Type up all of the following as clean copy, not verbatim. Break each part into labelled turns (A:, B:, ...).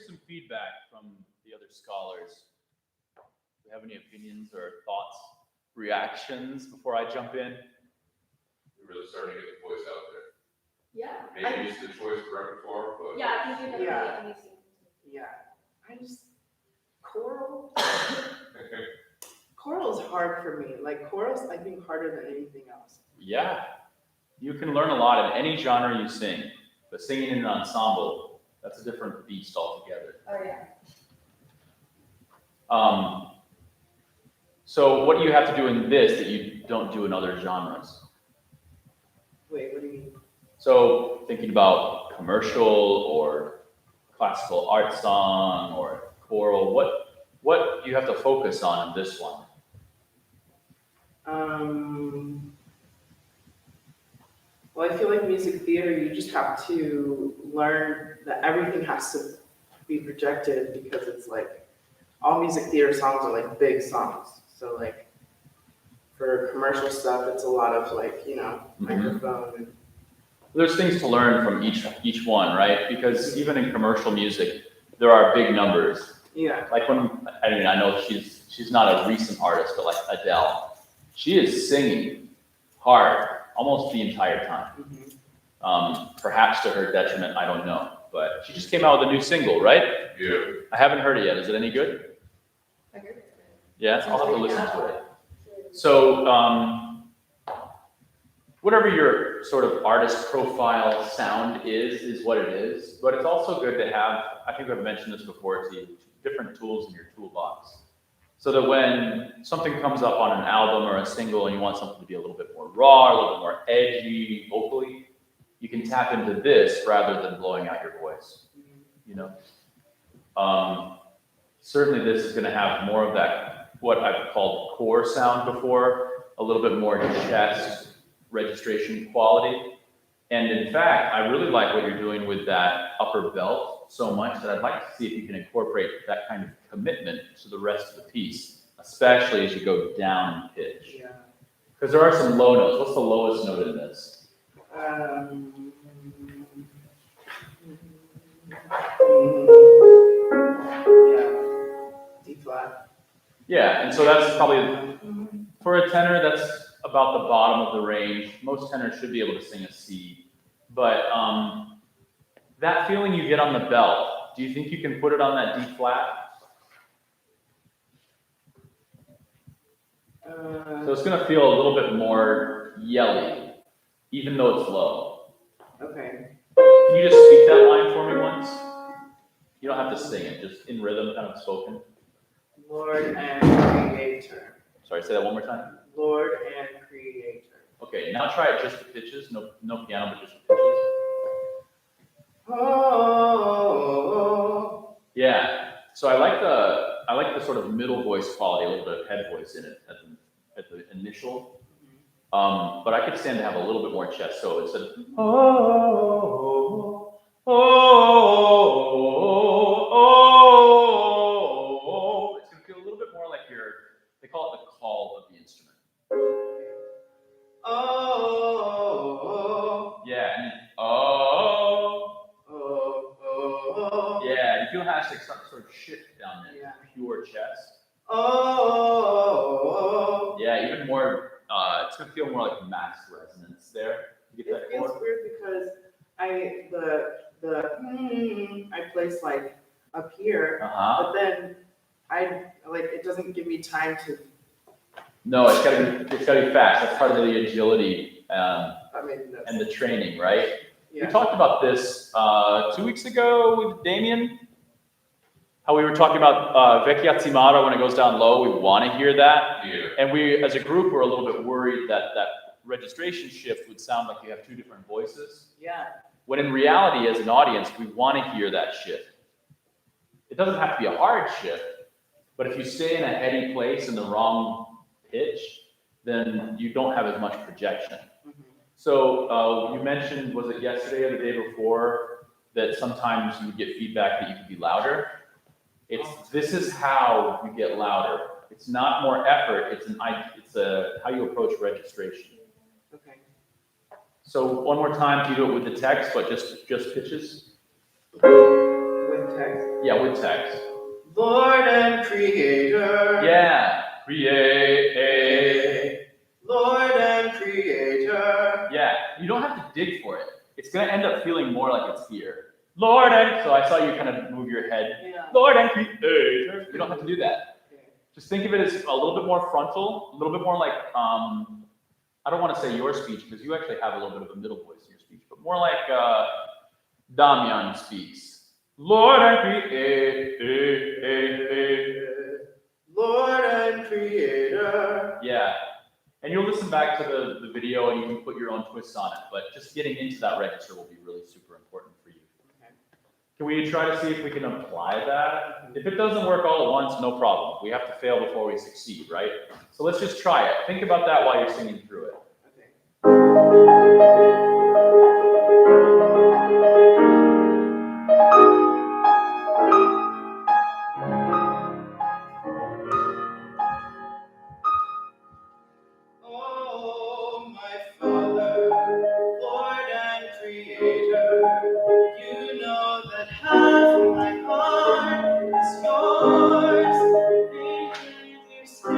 A: Some feedback from the other scholars. Do you have any opinions or thoughts, reactions before I jump in?
B: You're really starting to get the voice out there.
C: Yeah.
B: Maybe it's the choice of repertoire, but
C: yeah, I think you have
D: Yeah. I just choral. Choral is hard for me. Like chorals, I think harder than anything else.
A: Yeah, you can learn a lot in any genre you sing, but singing in an ensemble, that's a different beast altogether.
C: Oh yeah.
A: So what do you have to do in this that you don't do in other genres?
D: Wait, what do you mean?
A: So thinking about commercial or classical art song or choral, what do you have to focus on in this one?
D: Well, I feel like music theater, you just have to learn that everything has to be projected because it's like all music theater songs are like big songs. So like for commercial stuff, it's a lot of like, microphone. And
A: There's things to learn from each one, right? Because even in commercial music, there are big numbers.
D: yeah.
A: Like I know she's not a recent artist, but like Adele, she is singing hard almost the entire time. Perhaps to her detriment, I don't know. But she just came out with a new single, right?
B: yeah.
A: I haven't heard it yet. Is it any good?
C: I heard it.
A: Yeah, I'll have to listen to it. So, whatever your sort of artist profile sound is what it is. But it's also good to have, I think I've mentioned this before to you, different tools in your toolbox. So that when something comes up on an album or a single and you want something to be a little bit more raw, a little bit more edgy vocally, you can tap into this rather than blowing out your voice. Certainly this is going to have more of that, what I've called core sound before, a little bit more chest registration quality. And in fact, I really like what you're doing with that upper belt so much that I'd like to see if you can incorporate that kind of commitment to the rest of the piece, especially as you go down in pitch.
D: Yeah.
A: Because there are some low notes. What's the lowest note in this?
D: D flat.
A: Yeah, and so that's probably, for a tenor, that's about the bottom of the range. Most tenors should be able to sing a C. But that feeling you get on the belt, do you think you can put it on that D flat? So it's going to feel a little bit more yelly, even though it's low.
D: Okay.
A: Can you just speak that line for me once? You don't have to sing it, just in rhythm, kind of spoken.
D: Lord and Creator.
A: Sorry, say that one more time.
D: Lord and Creator.
A: Okay, now try it just the pitches, no piano, but just the pitches.
D: Oh.
A: Yeah. So I like the sort of middle voice quality, a little bit of head voice in it at the initial. But I could stand to have a little bit more chest. So instead of oh, oh, oh, oh, it's going to feel a little bit more like they call it the call of the instrument.
D: Oh.
A: Yeah, and oh.
D: Oh.
A: Yeah, you feel how it's like some sort of shift down there.
D: Yeah.
A: Pure chest.
D: Oh.
A: Yeah, even more, it's going to feel more like max resonance there. You get that
D: It feels
A: chord?
D: weird because I place like up here,
A: Uh-huh.
D: but then it doesn't give me time to.
A: No, it's got to be fast. That's part of the agility and the training, right?
D: Yeah.
A: We talked about this 2 weeks ago with Damien. How we were talking about vecchiazzimaro when it goes down low, we want to hear that.
B: Yeah.
A: And we, as a group, were a little bit worried that registration shift would sound like you have two different voices.
D: Yeah.
A: When in reality, as an audience, we want to hear that shift. It doesn't have to be a hard shift, but if you stay in a heady place in the wrong pitch, then you don't have as much projection.
D: Mm-hmm.
A: So you mentioned, was it yesterday or the day before, that sometimes you would get feedback that you could be louder? This is how you get louder. It's not more effort. It's how you approach registration.
D: Okay.
A: So one more time, you do it with the text, but just pitches.
D: With text.
A: Yeah, with text.
D: Lord and Creator.
A: Yeah, create.
D: Lord and Creator.
A: Yeah, you don't have to dig for it. It's gonna end up feeling more like it's here. Lord and, so I saw you kind of move your head.
D: Yeah.
A: Lord and Creator. You don't have to do that.
D: Okay.
A: Just think of it as a little bit more frontal, a little bit more like, I don't want to say your speech because you actually have a little bit of a middle voice in your speech, but more like Damian speaks. Lord and Creator.
D: Lord and Creator.
A: Yeah. And you'll listen back to the video and you can put your own twists on it, but just getting into that register will be really super important for you.
D: Okay.
A: Can we try to see if we can apply that? If it doesn't work all at once, no problem. We have to fail before we succeed, right? So let's just try it. Think about that while you're singing through it.
D: Okay. Oh, my Father, Lord and Creator, you know that half my heart is yours. You stick me.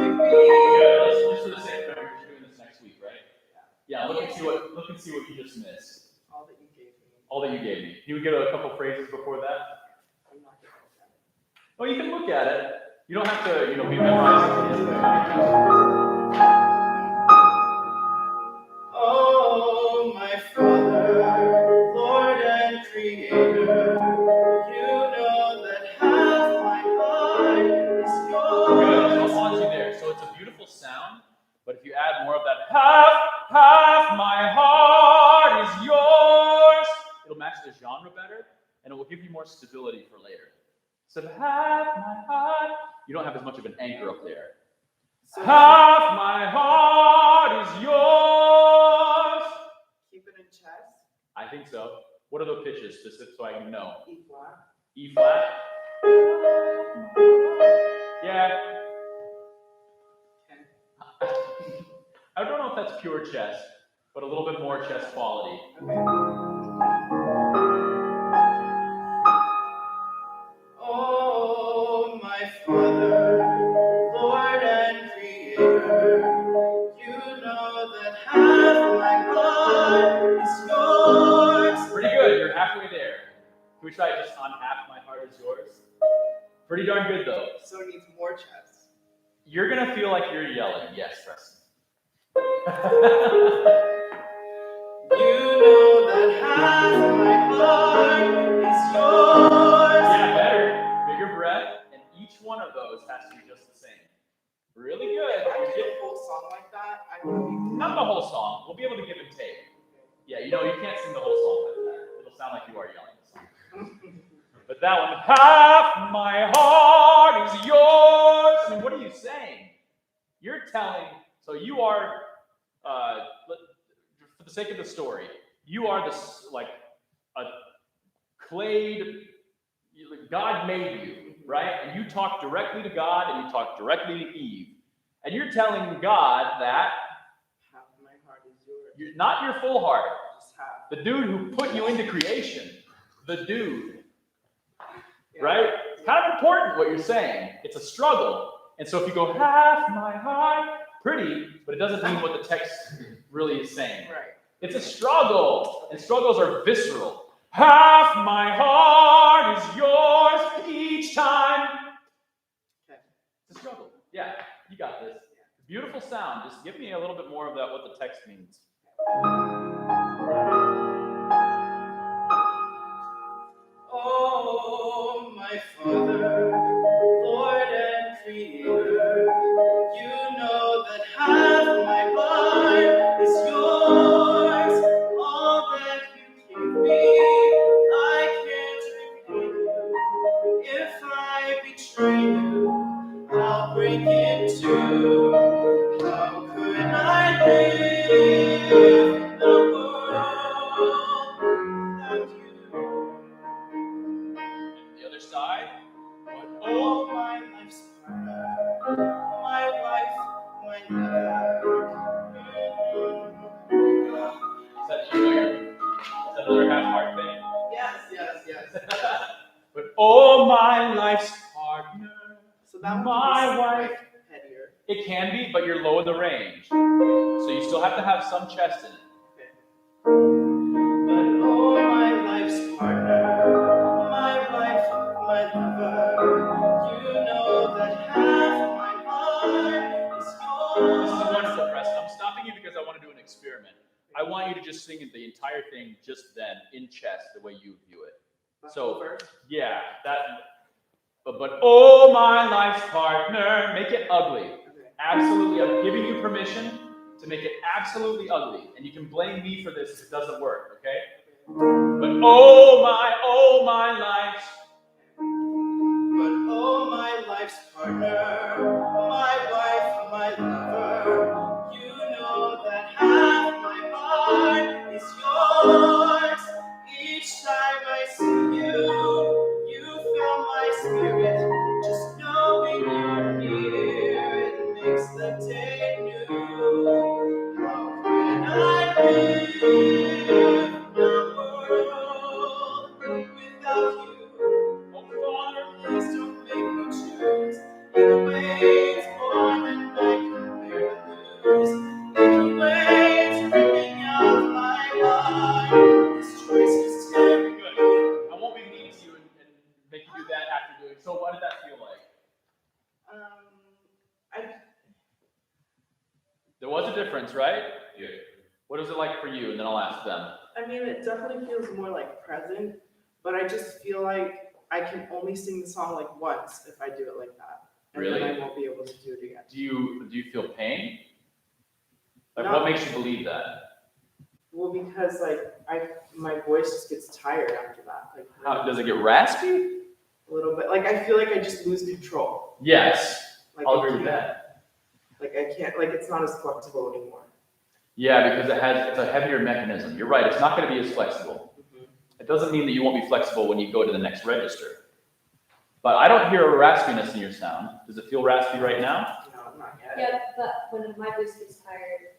A: Yeah, let's just do the same thing. We're just doing this next week, right? Yeah, look and see what you just missed.
D: All that you gave me.
A: All that you gave me. Can we get a couple phrases before that?
D: I'm not gonna look at it.
A: Oh, you can look at it. You don't have to, be memorizing it.
D: Oh, my Father, Lord and Creator, you know that half my heart is
A: Good.
D: yours.
A: So on to there. So it's a beautiful sound, but if you add more of that half my heart is yours, it'll match the genre better, and it will give you more stability for later. So half my heart, you don't have as much of an anchor up there.
D: So
A: Half my heart is yours.
D: keep it in chest.
A: I think so. What are the pitches, specific, so I can know?
D: E flat.
A: E flat. Yeah.
D: Okay.
A: I don't know if that's pure chest, but a little bit more chest quality.
D: Okay. Oh, my Father, Lord and Creator, you know that half my heart is yours.
A: Pretty good. You're halfway there. Can we try it just on half my heart is yours? Pretty darn good, though.
D: So it needs more chest.
A: You're going to feel like you're yelling. Yes, Preston.
D: You know that half my heart is yours.
A: Yeah, better. Bigger breath. And each one of those has to be just the same. Really good.
D: If I did a whole song like that, I would be.
A: Not the whole song. We'll be able to give and take. Yeah, you can't sing the whole song like that. It'll sound like you are yelling the song. But that one, half my heart is yours. I mean, what are you saying? You're telling, so you are For the sake of the story, you are like a clayed, God made you, right? And you talk directly to God and you talk directly to Eve. And you're telling God that
D: Half my heart is yours.
A: you're not your full heart.
D: Just half.
A: The dude who put you into creation, the dude,
D: Yeah.
A: right? It's kind of important what you're saying. It's a struggle. And so if you go half my heart, pretty, but it doesn't mean what the text really is saying.
D: Right.
A: It's a struggle, and struggles are visceral. Half my heart is yours each time.
D: Okay.
A: It's a struggle. Yeah, you got this. Beautiful sound. Just give me a little bit more of that, what the text means.
D: Oh, my Father, Lord and Creator, you know that half my heart is yours. All that you gave me, I can't repay you. If I betray you, I'll break it too. How could I live in the world without you?
A: The other side.
D: Oh, my life's partner, my wife, my lover.
A: Is that another half heart thing?
D: Yes.
A: But oh, my life's partner.
D: So that would
A: My
D: be
A: wife.
D: like heavier.
A: It can be, but you're low in the range. So you still have to have some chest in it.
D: But oh, my life's partner, my wife, my lover, you know that half my heart is yours.
A: This is wonderful, Preston. I'm stopping you because I want to do an experiment. I want you to just sing the entire thing just then, in chest, the way you view it. So, yeah, that. But oh, my life's partner, make it ugly.
D: Okay.
A: Absolutely, I'm giving you permission to make it absolutely ugly. And you can blame me for this if it doesn't work, okay? But oh, my life's.
D: But oh, my life's partner, my wife, my lover, you know that half my heart is yours. Each time I see you, you fill my spirit. Just knowing you're near, it makes the day new. How can I live in the world without you? Please don't make me choose. Either way, it's more than I can bear to lose. Either way, it's ripping out my life. This choice is
A: Very
D: terrible.
A: good. I won't be mean to you and make you do that after doing. So what did that feel like? There was a difference, right?
B: Yeah.
A: What was it like for you? And then I'll ask them.
D: I mean, it definitely feels more like present, but I just feel like I can only sing the song like once if I do it like that. And
A: Really?
D: then I won't be able to do it again.
A: Do you feel pain? Like
D: No.
A: what makes you believe that?
D: Well, because my voice just gets tired after that. Like
A: How, does it get raspy?
D: a little bit. Like I feel like I just lose control.
A: Yes.
D: Like
A: I'll
D: I
A: agree with
D: can't-
A: that.
D: Like I can't. Like it's not as flexible anymore.
A: Yeah, because it's a heavier mechanism. You're right. It's not going to be as flexible. It doesn't mean that you won't be flexible when you go to the next register. But I don't hear a raspiness in your sound. Does it feel raspy right now?
D: No, not yet.
C: Yeah, but when my voice gets tired,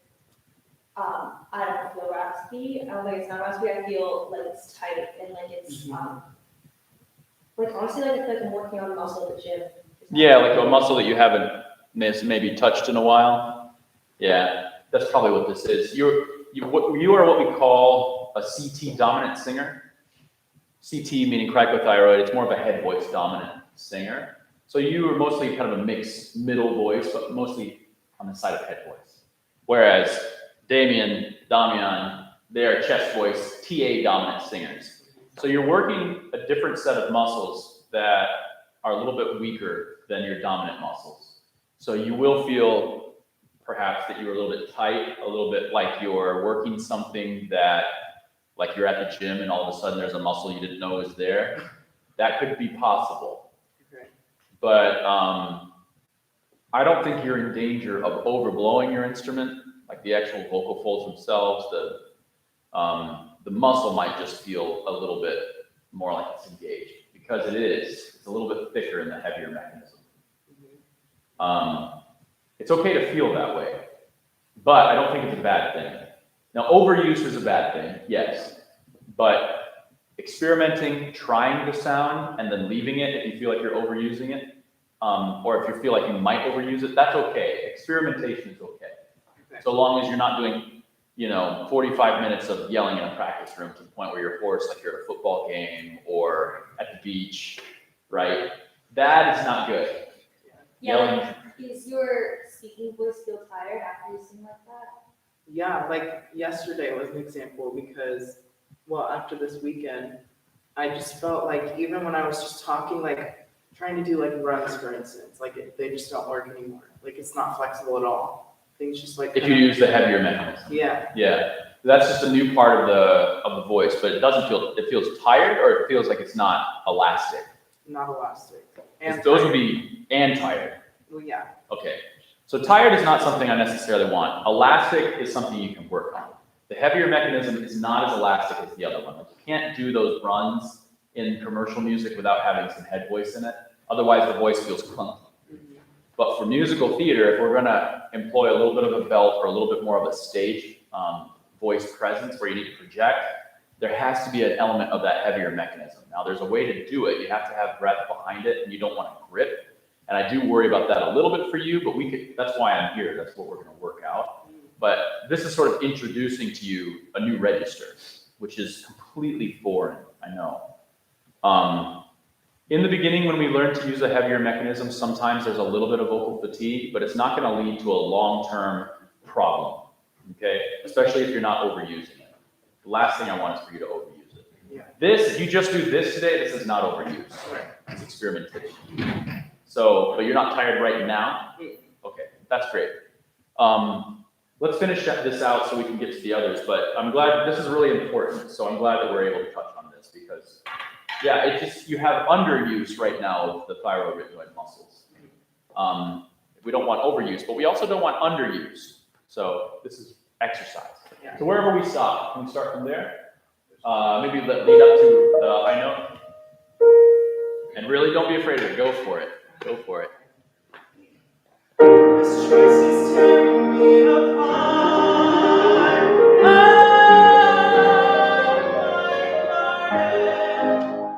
C: I don't feel raspy. I don't think it's not raspy. I feel like it's tight and like it's like honestly like I'm working on a muscle at the gym.
A: Yeah, like a muscle that you haven't maybe touched in a while. Yeah, that's probably what this is. You are what we call a CT dominant singer. CT meaning cricothyroid. It's more of a head voice dominant singer. So you are mostly kind of a mixed middle voice, but mostly on the side of head voice. Whereas Damian, they are chest voice, TA dominant singers. So you're working a different set of muscles that are a little bit weaker than your dominant muscles. So you will feel perhaps that you're a little bit tight, a little bit like you're working something that, like you're at the gym and all of a sudden there's a muscle you didn't know was there. That could be possible.
D: Okay.
A: But I don't think you're in danger of overblowing your instrument. like the actual vocal folds themselves, the muscle might just feel a little bit more like it's engaged because it is. It's a little bit thicker in the heavier mechanism. It's okay to feel that way, but I don't think it's a bad thing. Now, overuse is a bad thing, yes, but experimenting, trying the sound, and then leaving it if you feel like you're overusing it, or if you feel like you might overuse it, that's okay. Experimentation is okay. So long as you're not doing, 45 minutes of yelling in a practice room to the point where you're hoarse, like you're at a football game or at the beach, right? That is not good.
C: Yeah,
A: Yelling.
C: like, is your speaking voice feel tired after you sing like that?
D: Yeah, like yesterday was an example because, well, after this weekend, I just felt like even when I was just talking, like trying to do like runs, for instance, like they just don't work anymore. Like it's not flexible at all. Things just like
A: If you use the heavier mechanism.
D: Yeah.
A: Yeah. That's just a new part of the voice, but it feels tired or it feels like it's not elastic.
D: Not elastic. And
A: Those would be and tired.
D: Well, yeah.
A: Okay. So tired is not something I necessarily want. Elastic is something you can work on. The heavier mechanism is not as elastic as the other one. Like you can't do those runs in commercial music without having some head voice in it. Otherwise the voice feels clunky. But for musical theater, if we're gonna employ a little bit of a belt or a little bit more of a stage voice presence where you need to project, there has to be an element of that heavier mechanism. Now there's a way to do it. You have to have breath behind it and you don't want to grip. And I do worry about that a little bit for you, but that's why I'm here. That's what we're going to work out. But this is sort of introducing to you a new register, which is completely foreign, I know. In the beginning, when we learn to use a heavier mechanism, sometimes there's a little bit of vocal fatigue, but it's not going to lead to a long-term problem, okay? Especially if you're not overusing it. The last thing I want is for you to overuse it.
D: Yeah.
A: If you just do this today, this is not overuse. It's experimentation. So, but you're not tired right now? Okay, that's great. Let's finish this out so we can get to the others, but I'm glad, this is really important, so I'm glad that we're able to touch on this because, yeah, you have underuse right now of the thyroid muscles. We don't want overuse, but we also don't want underuse. So this is exercise.
D: Yeah.
A: So wherever we stop, can we start from there? Maybe lead up to the high note. And really don't be afraid of it, go for it. Go for it.
E: This choice is tearing me apart.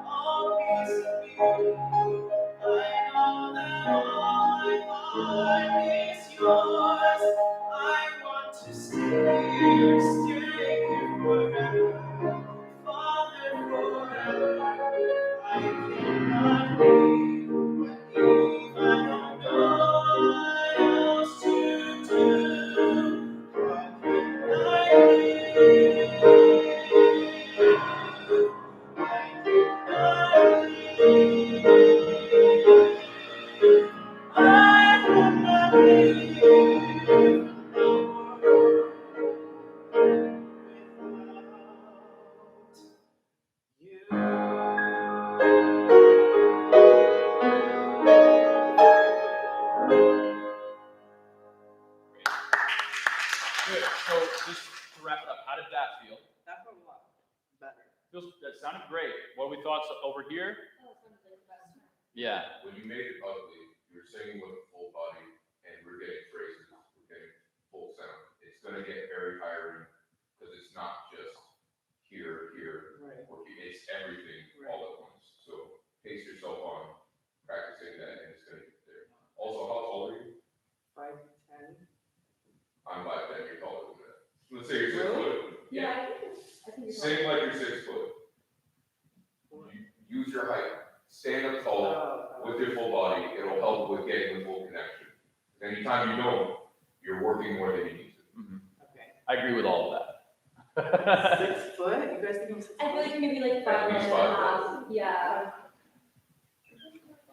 E: All piece of you. I know that all my heart is yours. I want to stay here forever. Father, forever. I cannot leave. I don't know what else to do. How can I live? I cannot live. I cannot live
A: Good. So just to wrap it up, how did that feel?
D: That felt a lot better.
A: That sounded great. What are we thoughts over here?
C: Oh, it's one of the best.
A: Yeah.
B: When you made it ugly, you were singing with a full body, and we're getting phrases, we're getting full sound. It's gonna get very tiring, because it's not just here,
D: Right.
B: or it's everything all at once. So pace yourself on practicing that, and it's gonna get there. Also, how tall are you?
D: 5'10".
B: I'm 5'10", you're taller than that. Let's say you're 6
D: Really?
B: foot.
C: Yeah, I think you're
B: Sing like you're 6 foot. Use your height. Stand up tall with your full body. It'll help with getting the full connection. Anytime you don't, you're working more than you need to.
A: Mhm.
D: Okay.
A: I agree with all of that.
D: 6 foot? You guys think I'm 6
C: I feel
D: foot?
C: like maybe like
B: At
C: 5
B: least
C: and a
B: 5
C: half. Yeah.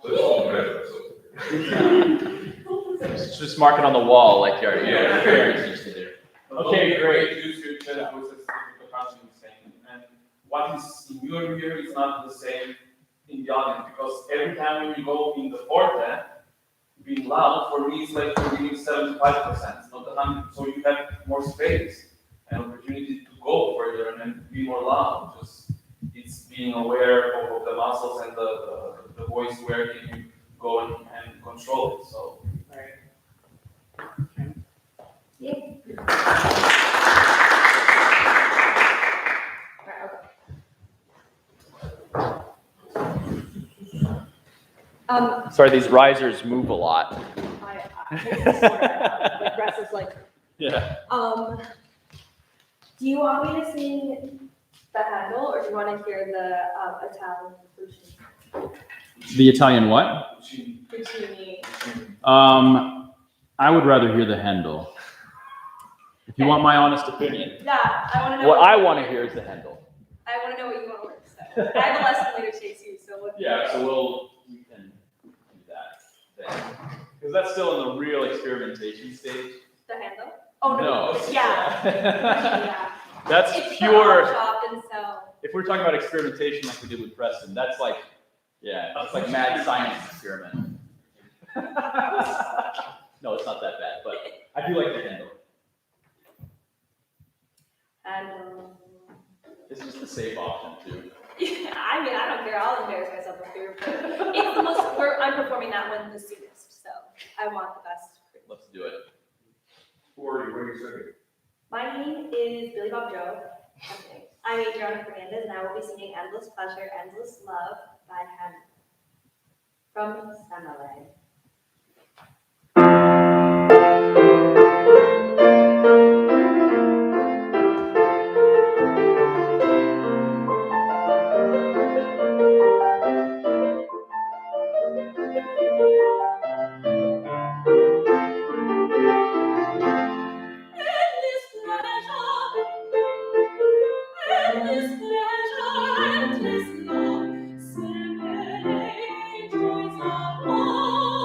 B: So it's all measure.
A: Just mark it on the wall like your
B: Yeah.
A: parents used to do. Okay, great.
F: Use your tenor voices the percussion is saying, and what is in your ear is not the same in the audience, because every time when you go in the forte, being loud. For me, it's like you're giving 75%, not 100. So you have more space and opportunity to go further and then be more loud. Just it's being aware of the muscles and the voice, where can you go and control it. So.
D: Right.
C: Yeah.
A: Sorry, these risers move a lot.
C: Like Russ is like,
A: Yeah.
C: do you want me to sing the Handel, or do you want to hear the Italian Puccini?
A: The Italian what?
C: Puccini.
A: I would rather hear the Handel. If you want my honest opinion.
C: Yeah, I want to know.
A: What I want to hear is the Handel.
C: I want to know what you want to work. So I have a lesson later takes you. So what?
A: Yeah, so we can do that then. Because that's still in the real experimentation stage.
C: The Handel? Oh no.
A: No.
C: Yeah. Yeah.
A: That's
C: It's
A: pure.
C: chopped, and so.
A: If we're talking about experimentation like we did with Preston, that's like, yeah, it's like mad science experiment. No, it's not that bad, but I do like the Handel.
C: And
A: It's just the safe option too.
C: I mean, I don't care. I'll embarrass myself up here, but it's the most. I'm performing that one the soonest, so I want the best.
A: Let's do it.
B: Who are you? What are you singing?
C: My name is Billy Bob Joe. I'm Adriana Fernandez, and I will be singing "Endless Pleasure, Endless Love" by Handel from Semele. Endless pleasure, endless love, Semele, joys of all.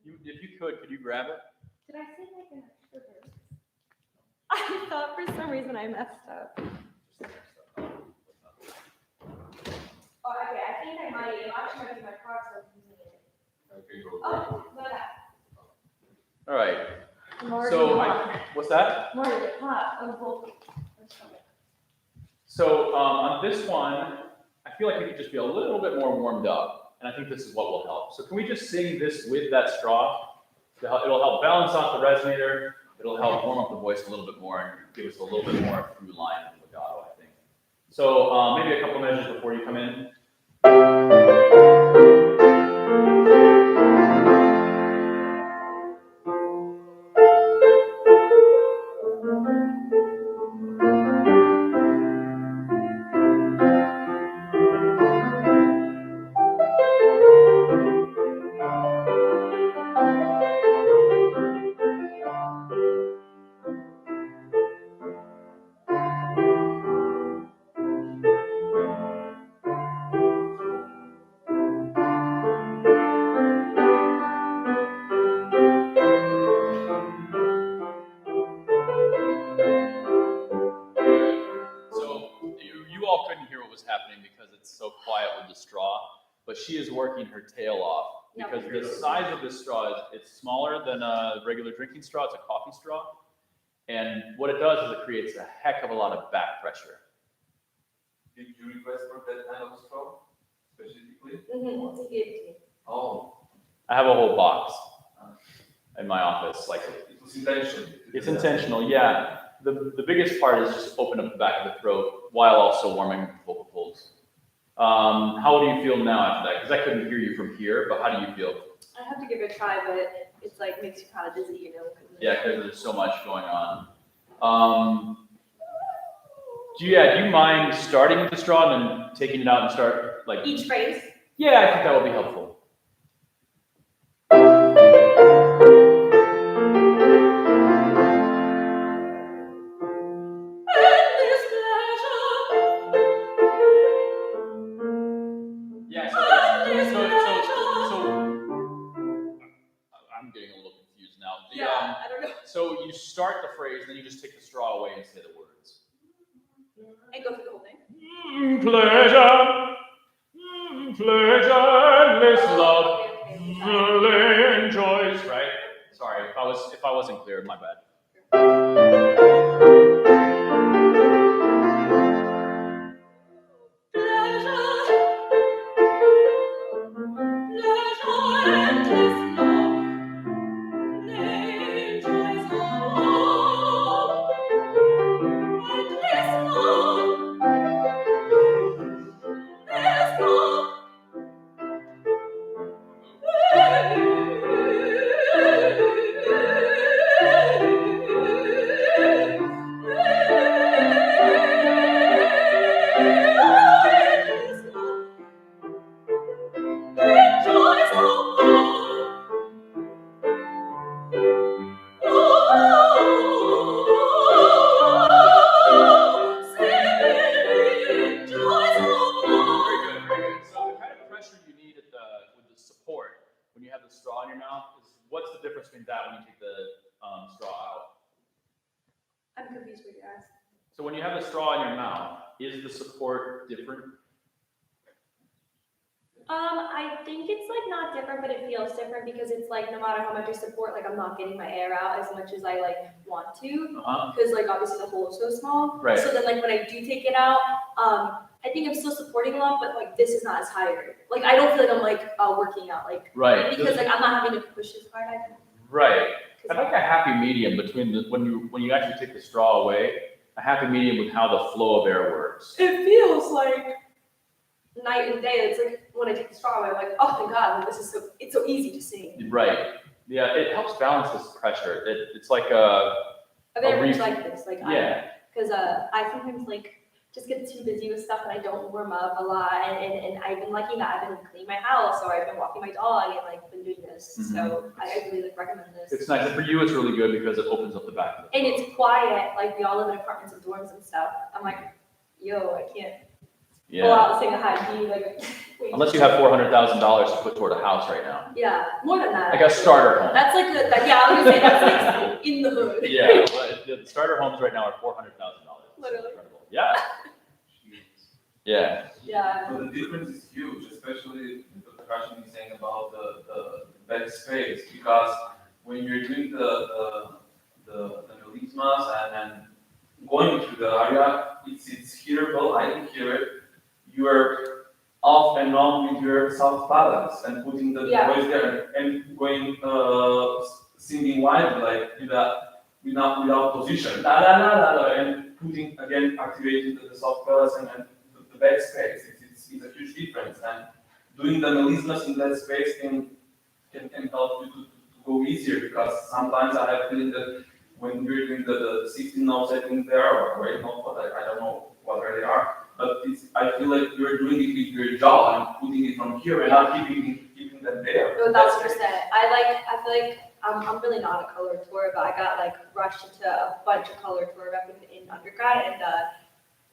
A: if you could you grab it?
C: Did I say like an extra verse? I thought for some reason I messed up. Oh, okay, I think I might, I'm actually gonna use my card, so I'm using it.
B: Okay, go.
C: Oh, look at that.
A: All right.
C: More
A: So,
C: than hot.
A: what's that?
C: More than hot. I'm both.
A: So on this one, I feel like we could just be a little bit more warmed up, and I think this is what will help. So can we just sing this with that straw? It'll help balance off the resonator. It'll help warm up the voice a little bit more and give us a little bit more through line and legato, I think. So maybe a couple measures before you come in. You all couldn't hear what was happening because it's so quiet with the straw, but she is working her tail off because the size of this straw it's smaller than a regular drinking straw. It's a coffee straw, and what it does is it creates a heck of a lot of back pressure.
F: Did you request for that kind of straw specifically?
C: Mm-hmm, to give to.
F: Oh,
A: I have a whole box in my office. Like
F: it was intentional.
A: it's intentional, yeah. The biggest part is just open up the back of the throat while also warming vocal folds. How do you feel now after that? Because I couldn't hear you from here, but how do you feel?
C: I have to give it a try, but it's like makes you kind of dizzy, you know.
A: Yeah, because there's so much going on. Do you mind starting with the straw and then taking it out and start like
C: Each phrase.
A: Yeah, I think that would be helpful. Yeah, so I'm getting a little confused now.
C: I don't know.
A: So you start the phrase, and then you just take the straw away and say the words.
C: And go through the whole thing.
A: Pleasure, pleasureless love,
C: Okay.
A: enjoys. Right? Sorry, if I wasn't clear, my bad.
C: I'm confused with your eyes.
A: So when you have the straw in your mouth, is the support different?
C: I think it's like not different, but it feels different because it's like no matter how much I support, like I'm not getting my air out as much as I like want to. Because like obviously the hole is so small.
A: Right.
C: So then like when I do take it out, I think I'm still supporting a lot, but like this is not as tired. Like I don't feel like I'm like working out, like
A: Right.
C: because like I'm not having to push as hard.
A: Right. I'd like a happy medium between when you actually take the straw away, a happy medium with how the flow of air works.
C: It feels like night and day. It's like when I take the straw away, I'm like, oh my god, like, it's so easy to sing.
A: Right. Yeah, it helps balance this pressure. It's like
C: I've never much like this, like
A: yeah.
C: Because I sometimes like just get too busy with stuff and I don't warm up a lot, and I've been lucky that I've been cleaning my house or I've been walking my dog and like been doing this.
A: Mm-hmm.
C: So I really like recommend this.
A: It's nice. And for you, it's really good because it opens up the back of the
C: And
A: throat.
C: it's quiet. Like we all live in apartments and dorms and stuff. I'm like, yo, I can't go out and sing a high key. Like
A: Unless you have $400,000 to put toward a house right now.
C: Yeah, more than that.
A: Like a starter home.
C: That's like yeah, I was gonna say that's like in the hood.
A: Yeah, but the starter homes right now are $400,000.
C: Literally.
A: Incredible. Yeah. Yeah.
C: Yeah.
F: But the difference is huge, especially the question you're saying about the backspace, because when you're doing the melismas and going through the aria, it's hearable, I can hear it. You are off and on with your soft balance and putting the voice there and going singing wide like without position, la la la la la, and putting again activating the soft balance and the backspace. It's a huge difference, and doing the melismas in that space can help you to go easier, because sometimes I have feeling that when you're doing the 16 notes I think there or 8 notes, but I don't know what they are, but I feel like you're doing it with your jaw and putting it from here and not keeping them there.
C: 1,000%. I feel like I'm really not a color tour, but I got like rushed into a bunch of color tour rep in undergrad,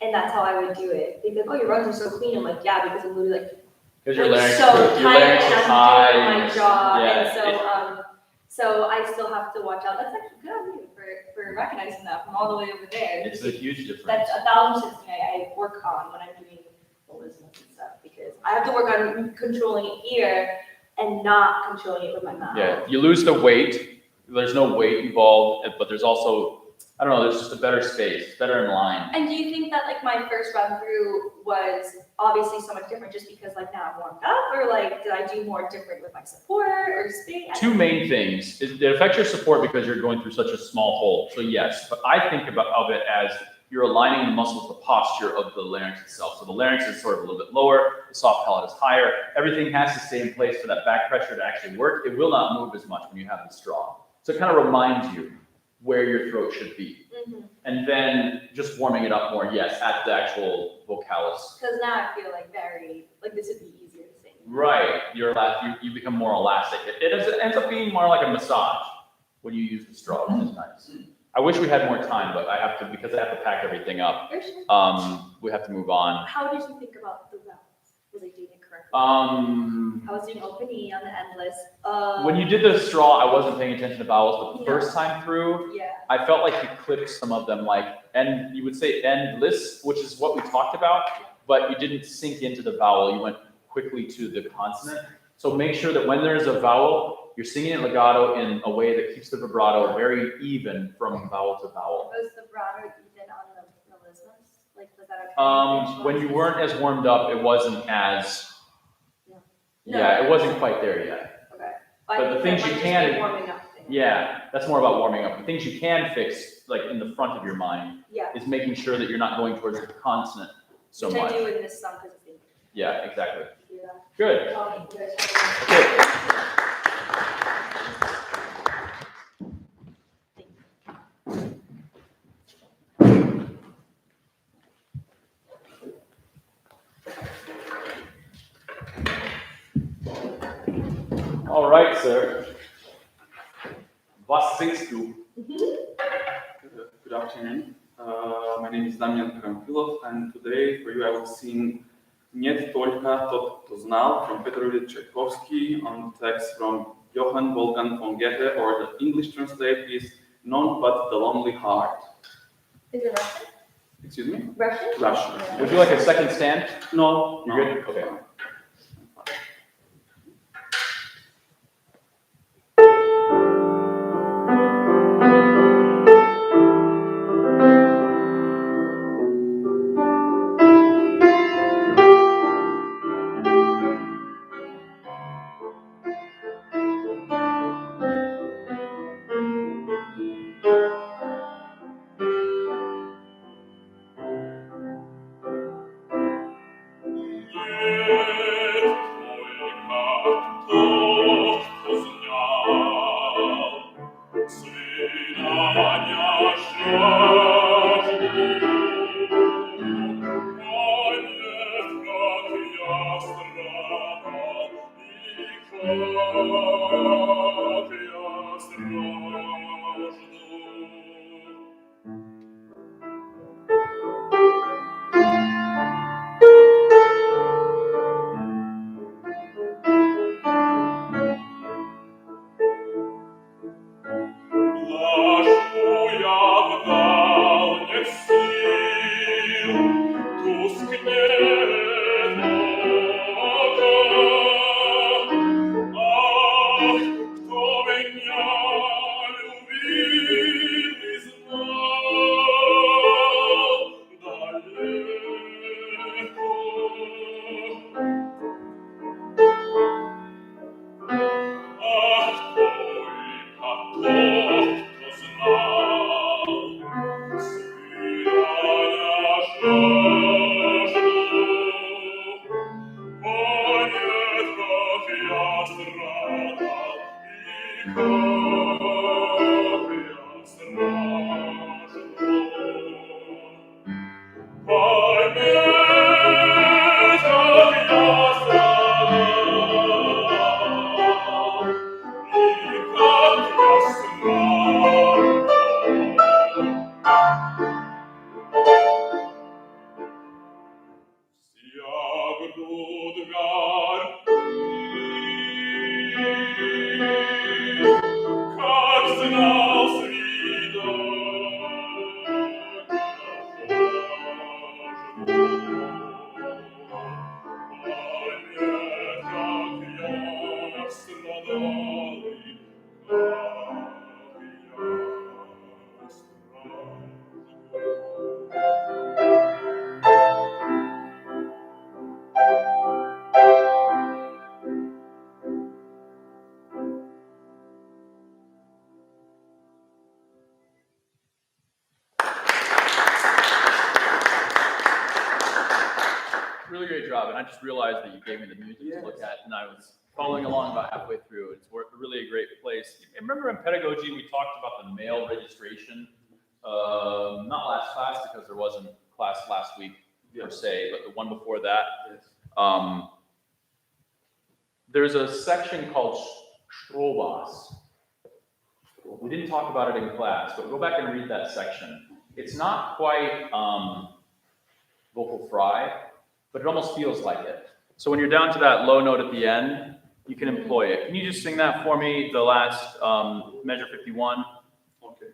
C: and that's how I would do it. They'd be like, oh, your runs are so clean. I'm like, yeah, because I'm literally like,
A: Because your larynx,
C: so
A: your
C: tight
A: larynx
C: and
A: is
C: I'm
A: high.
C: doing my jaw,
A: Yeah,
C: and so I still have to watch out. That's actually good on you for recognizing that from all the way over there.
A: It's a huge difference.
C: That's 1,000% something I work on when I'm doing melismas and stuff, because I have to work on controlling it here and not controlling it with my mouth.
A: Yeah, you lose the weight. There's no weight involved, but there's also, I don't know, there's just a better space, it's better in line.
C: And do you think that like my first run through was obviously so much different just because like now I'm warmed up, or like did I do more different with my support or space?
A: Two main things. It affects your support because you're going through such a small hole. So yes, but I think of it as you're aligning the muscles, the posture of the larynx itself. So the larynx is sort of a little bit lower, the soft palate is higher. Everything has to stay in place for that back pressure to actually work. It will not move as much when you have the straw. So it kind of reminds you where your throat should be.
C: Mm-hmm.
A: And then just warming it up more, yes, at the actual vocalis.
C: Because now I feel like this would be easier to sing.
A: Right, you become more elastic. It ends up being more like a massage when you use the straw, which is nice. I wish we had more time, but because I have to pack everything up.
C: For sure.
A: We have to move on.
C: How did you think about the vowels? Was I doing it correctly? I was doing open E on the endless.
A: When you did the straw, I wasn't paying attention to vowels, but the first time through,
C: Yeah.
A: I felt like you clipped some of them, and you would say endless, which is what we talked about, but you didn't sink into the vowel. You went quickly to the consonant. So make sure that when there's a vowel, you're singing it legato in a way that keeps the vibrato very even from vowel to vowel.
C: Was the vibrato even on the melismas? Like, was that okay?
A: When you weren't as warmed up, it wasn't as, it wasn't quite there yet.
C: Okay.
A: But the things you
C: Just
A: can-
C: be warming up thing.
A: Yeah, that's more about warming up. The things you can fix, like in the front of your mind,
C: Yeah.
A: is making sure that you're not going towards the consonant so
C: Which
A: much.
C: I do in this song because it's English.
A: Yeah, exactly.
C: Yeah.
A: Good.
C: You guys
A: Okay. All right, sir. Was singst du?
F: Good afternoon. My name is Damian Karamfilov, and today for you I will sing "Нет только, тот, кто знал" from Tchaikovsky on text from Johann Wolfgang von Goethe, or the English translate is "None but the lonely heart."
C: Is it Russian?
F: Excuse me?
C: Russian?
F: Russian.
A: Would you like a second stand?
F: No.
A: You're good? Okay.
E: Yeah.
A: Really great job, and I just realized that you gave me the music to look at, and I was following along about halfway through. It's really a great place. I remember in pedagogy we talked about the male registration, not last class because there wasn't class last week per se, but the one before that. There's a section called Strobos. We didn't talk about it in class, but go back and read that section. It's not quite vocal fry, but it almost feels like it. So when you're down to that low note at the end, you can employ it. Can you just sing that for me, the last measure 51?
F: Okay.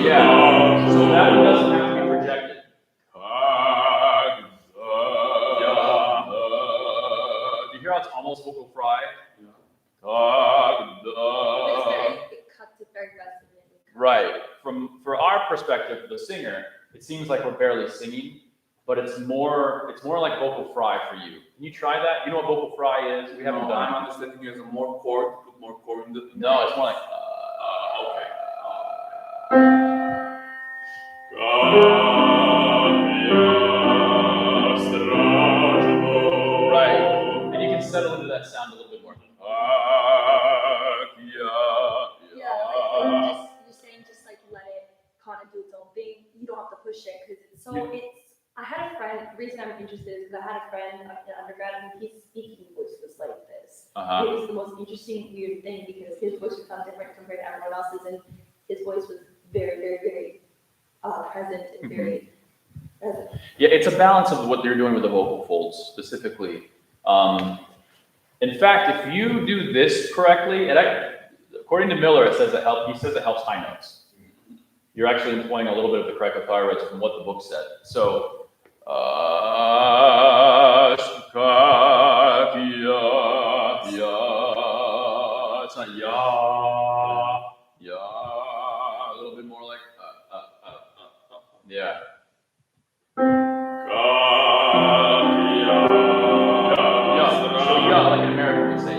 A: Yeah, so that one doesn't have to be projected. Do you hear how it's almost vocal fry?
C: It cuts it very fast.
A: Right. For our perspective, the singer, it seems like we're barely singing, but it's more like vocal fry for you. Can you try that? You know what vocal fry is? We haven't done
F: I'm
A: it.
F: understanding you as a more chord, to put more chord in the.
A: No, it's more like. Right. And you can settle into that sound a little bit more.
C: You're saying just like let it kind of do its own thing. You don't have to push it because it's so it's. I had a friend. The reason I'm interested is because I had a friend in undergrad and his speaking voice was like this. It was the most interesting, weird thing because his voice would sound different compared to everyone else's, and his voice was very, very, very present and very present.
A: Yeah, it's a balance of what they're doing with the vocal folds specifically. In fact, if you do this correctly, according to Miller, it says it helps. He says it helps high notes. You're actually employing a little bit of the cricothyroids from what the book said. So, it's not a little bit more like yeah. So like in American we say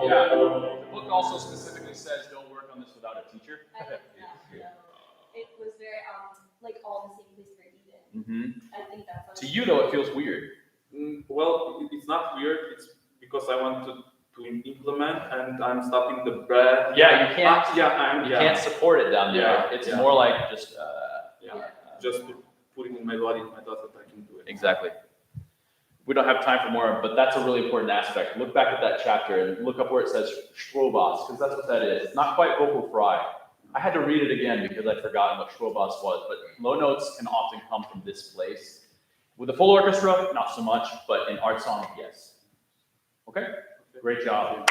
A: Yeah, the book also specifically says don't work on this without a teacher.
C: I like that. It was very like all the same place very even.
A: Mm-hmm.
C: I think that's.
A: To you though, it feels weird.
F: Well, it's not weird. It's because I want to implement and I'm stopping the breath.
A: Yeah, you can't.
F: You
A: Can't support it down there.
F: Yeah,
A: It's
F: yeah.
A: more like just.
F: Just putting in my body, my thoughts that I can do it.
A: Exactly. We don't have time for more, but that's a really important aspect. Look back at that chapter and look up where it says Strobos, because that's what that is. It's not quite vocal fry. I had to read it again because I'd forgotten what Strobos was, but low notes can often come from this place. With a full orchestra, not so much, but in art song, yes. Okay? Great job.